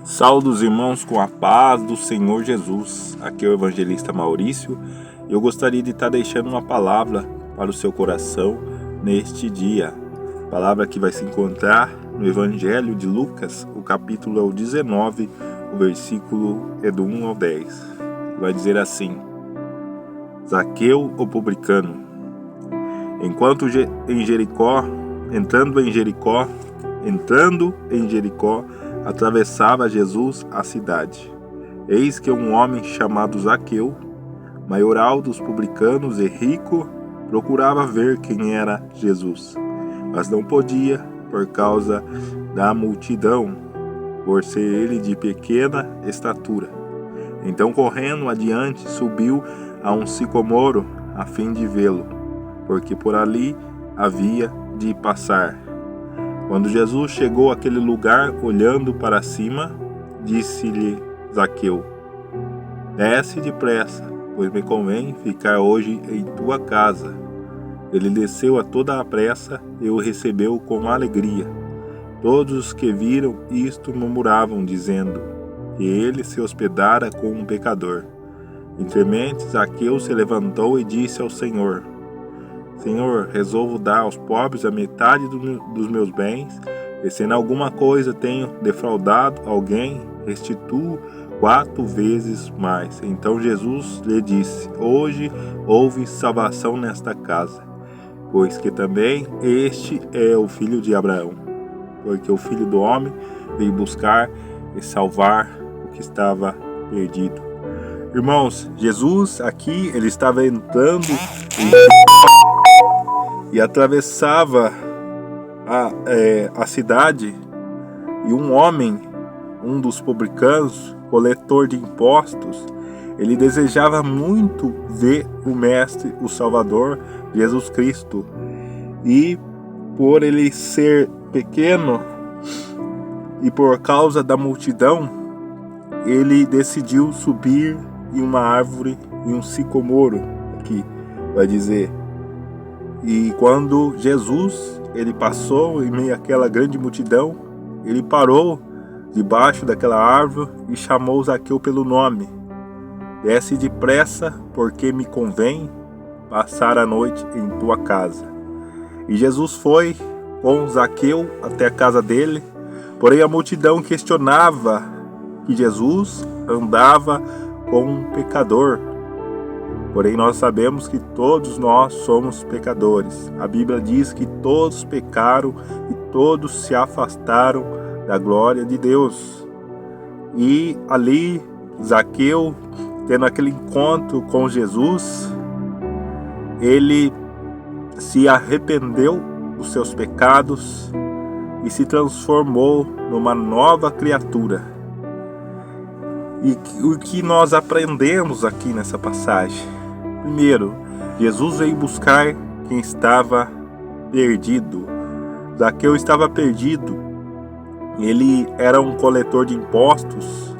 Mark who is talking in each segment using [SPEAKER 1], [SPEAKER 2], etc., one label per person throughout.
[SPEAKER 1] Saúde os irmãos com a paz do Senhor Jesus. Aqui é o evangelista Maurício e eu gostaria de estar deixando uma palavra para o seu coração neste dia. Palavra que vai se encontrar no Evangelho de Lucas, o capítulo é o 19, o versículo é do 1 ao 10. Vai dizer assim: Zaqueu, o publicano. Entrando em Jericó, atravessava Jesus a cidade. Eis que um homem chamado Zaqueu, maioral dos publicanos e rico, procurava ver quem era Jesus, mas não podia por causa da multidão, por ser ele de pequena estatura. Então, correndo adiante, subiu a um sicomoro a fim de vê-lo, porque por ali havia de passar. Quando Jesus chegou àquele lugar, olhando para cima, disse-lhe Zaqueu: Desce depressa, pois me convém ficar hoje em tua casa. Ele desceu a toda a pressa e o recebeu com alegria. Todos os que viram isto murmuravam, dizendo que ele se hospedara com um pecador. Entremente, Zaqueu se levantou e disse ao Senhor: Senhor, resolvo dar aos pobres a metade dos meus bens, e se em alguma coisa tenho defraudado alguém, restituo 4 vezes mais. Então Jesus lhe disse: Hoje houve salvação nesta casa, pois que também este é o filho de Abraão, porque o Filho do Homem veio buscar e salvar o que estava perdido. Irmãos, Jesus aqui, ele estava entrando e atravessava a cidade, e um homem, um dos publicanos, coletor de impostos, ele desejava muito ver o Mestre, o Salvador, Jesus Cristo. E por ele ser pequeno e por causa da multidão, ele decidiu subir em uma árvore, em um sicomoro, aqui vai dizer. E quando Jesus ele passou em meio àquela grande multidão, ele parou debaixo daquela árvore e chamou Zaqueu pelo nome. Desce depressa, porque me convém passar a noite em tua casa. E Jesus foi com Zaqueu até a casa dele, porém a multidão questionava que Jesus andava com um pecador. Porém nós sabemos que todos nós somos pecadores. A Bíblia diz que todos pecaram e todos se afastaram da glória de Deus. E ali Zaqueu, tendo aquele encontro com Jesus, ele se arrependeu dos seus pecados e se transformou numa nova criatura. E o que nós aprendemos aqui nessa passagem? Primeiro, Jesus veio buscar quem estava perdido. Zaqueu estava perdido. Ele era um coletor de impostos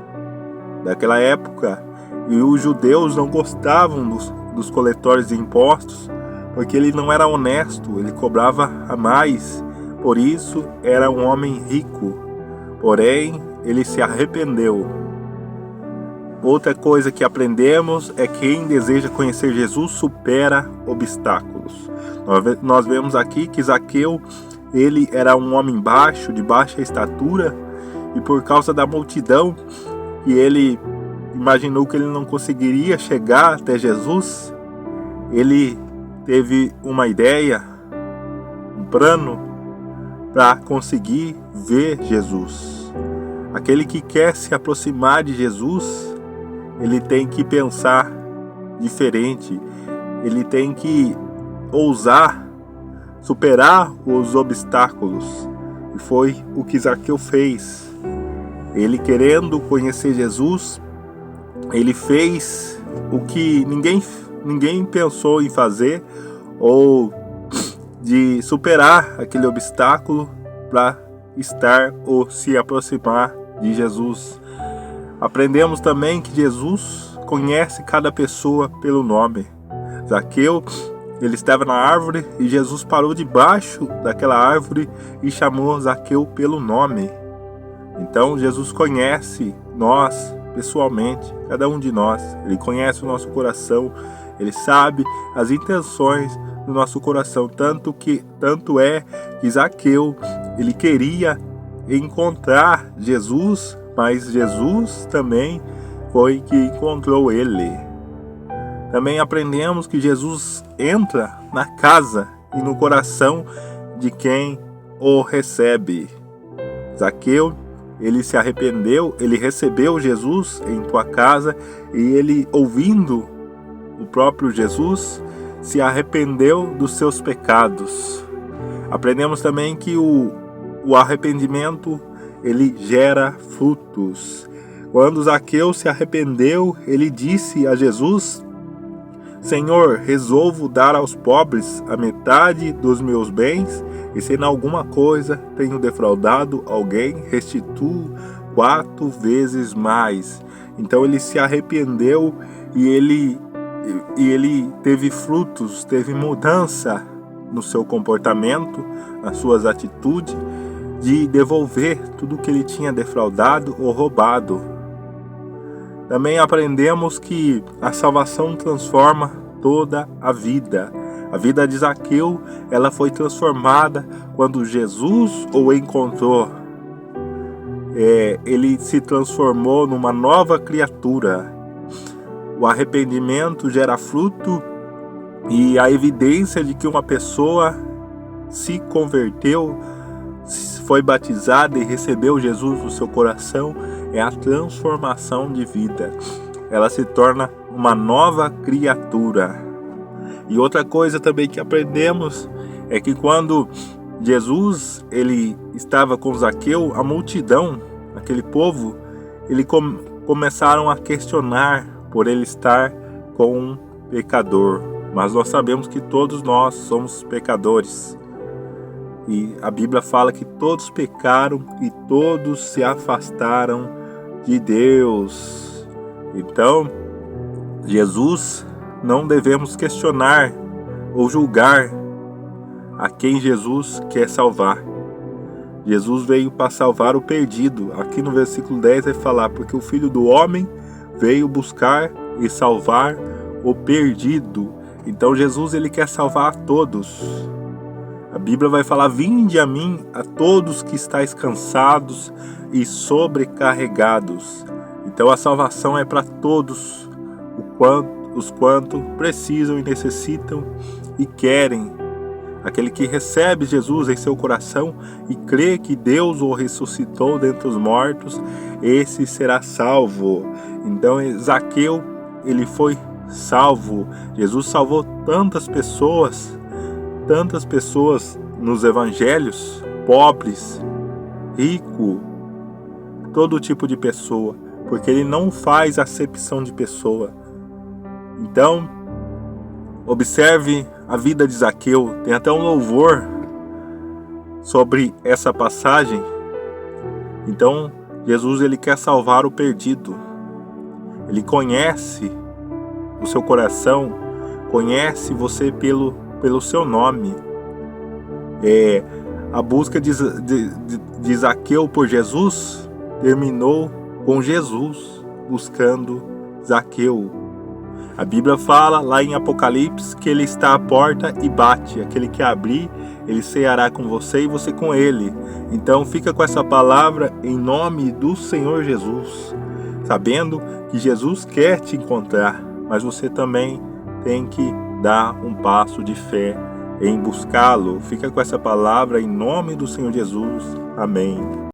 [SPEAKER 1] daquela época, e os judeus não gostavam dos coletores de impostos, porque ele não era honesto, ele cobrava a mais. Por isso, era um homem rico. Porém, ele se arrependeu. Outra coisa que aprendemos é que quem deseja conhecer Jesus supera obstáculos. Nós vemos aqui que Zaqueu, ele era um homem baixo, de baixa estatura, e por causa da multidão, que ele imaginou que ele não conseguiria chegar até Jesus, ele teve uma ideia, um plano para conseguir ver Jesus. Aquele que quer se aproximar de Jesus, ele tem que pensar diferente, ele tem que ousar superar os obstáculos. E foi o que Zaqueu fez. Ele, querendo conhecer Jesus, ele fez o que ninguém pensou em fazer, ou de superar aquele obstáculo para estar ou se aproximar de Jesus. Aprendemos também que Jesus conhece cada pessoa pelo nome. Zaqueu, ele estava na árvore e Jesus parou debaixo daquela árvore e chamou Zaqueu pelo nome. Então Jesus conhece nós pessoalmente, cada um de nós. Ele conhece o nosso coração, ele sabe as intenções do nosso coração, tanto é que Zaqueu, ele queria encontrar Jesus, mas Jesus também foi que encontrou ele. Também aprendemos que Jesus entra na casa e no coração de quem o recebe. Zaqueu, ele se arrependeu, ele recebeu Jesus em tua casa e ele, ouvindo o próprio Jesus, se arrependeu dos seus pecados. Aprendemos também que o arrependimento, ele gera frutos. Quando Zaqueu se arrependeu, ele disse a Jesus: Senhor, resolvo dar aos pobres a metade dos meus bens, e se em alguma coisa tenho defraudado alguém, restituo 4 vezes mais. Então ele se arrependeu e ele teve frutos, teve mudança no seu comportamento, nas suas atitudes, de devolver tudo que ele tinha defraudado ou roubado. Também aprendemos que a salvação transforma toda a vida. A vida de Zaqueu, ela foi transformada quando Jesus o encontrou. Ele se transformou numa nova criatura. O arrependimento gera fruto e a evidência de que uma pessoa se converteu, foi batizada e recebeu Jesus no seu coração é a transformação de vida. Ela se torna uma nova criatura. E outra coisa também que aprendemos é que quando Jesus ele estava com Zaqueu, a multidão, aquele povo, começaram a questionar por ele estar com um pecador. Mas nós sabemos que todos nós somos pecadores. E a Bíblia fala que todos pecaram e todos se afastaram de Deus. Então, Jesus, não devemos questionar ou julgar a quem Jesus quer salvar. Jesus veio para salvar o perdido. Aqui no versículo 10 vai falar: porque o Filho do Homem veio buscar e salvar o perdido. Então Jesus ele quer salvar a todos. A Bíblia vai falar: vinde a mim a todos que estáis cansados e sobrecarregados. Então a salvação é para todos, os quanto precisam e necessitam e querem. Aquele que recebe Jesus em seu coração e crê que Deus o ressuscitou dentre os mortos, esse será salvo. Então Zaqueu, ele foi salvo. Jesus salvou tantas pessoas nos evangelhos, pobres, rico, todo tipo de pessoa, porque ele não faz acepção de pessoa. Então, observe a vida de Zaqueu. Tem até um louvor sobre essa passagem. Então, Jesus ele quer salvar o perdido. Ele conhece o seu coração, conhece você pelo seu nome. A busca de Zaqueu por Jesus terminou com Jesus buscando Zaqueu. A Bíblia fala lá em Apocalipse que ele está à porta e bate. Aquele que abrir, ele ceará com você e você com ele. Então fica com essa palavra em nome do Senhor Jesus, sabendo que Jesus quer te encontrar, mas você também tem que dar um passo de fé em buscá-lo. Fica com essa palavra em nome do Senhor Jesus. Amém.